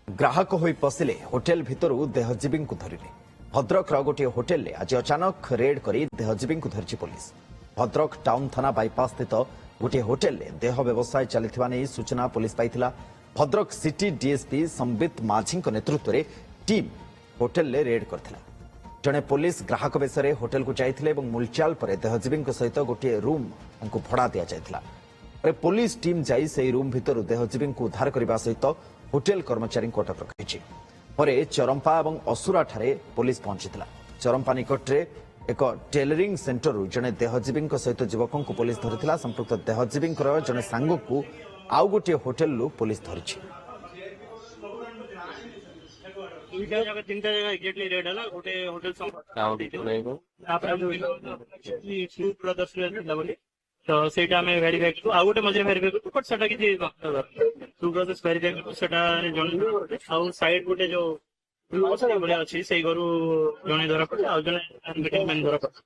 ग्राहक होई पशिले होटेल भितरु देहजीवी को धरिले भद्रक गोटे होटेल में आज अचानक रेड कर देहजीवी को धरी पुलिस। भद्रक टाउन थाना बाईपास स्थित गोटे होटेल में देह व्यवसाय चली सूचना पुलिस पाई। भद्रक सिटी डीएसपी संबित माझी नेतृत्व में टीम होटेल में रेड करथिला। जड़े पुलिस ग्राहक बेस होटेल को जाइथिले एवं मुलचाल पर देहजीवी सहित गोटे रूम उनको भड़ा दि जाइथिला। पुलिस टीम जाई से रूम भितर देहजीवी को उद्धार करने सहित होटेल कर्मचारी को अटक रखी। चरंपा और असुरा ठारे पुलिस पहुंची। चरंपा निकट में एक टेलरिंग सेंटर जड़े देहजीवी सहित युवक को पुलिस धरी। संपुक्त देहजीवी जड़े सांग को आउ गोटे होटेल पुलिस धरी। तीनटा जगह एग्जैक्टली रेड है गोटे होटल तो सेटा में वेरीफाई करू आ गोटे मजे वेरीफाई करू बट सेटा किछि टू प्रोसेस वेरीफाई करू सेटा जण आ साइड गोटे जो बढिया अछि सेई गरु जणे धरा पड़े आ जणे मीटिंग मैन धरा पड़े।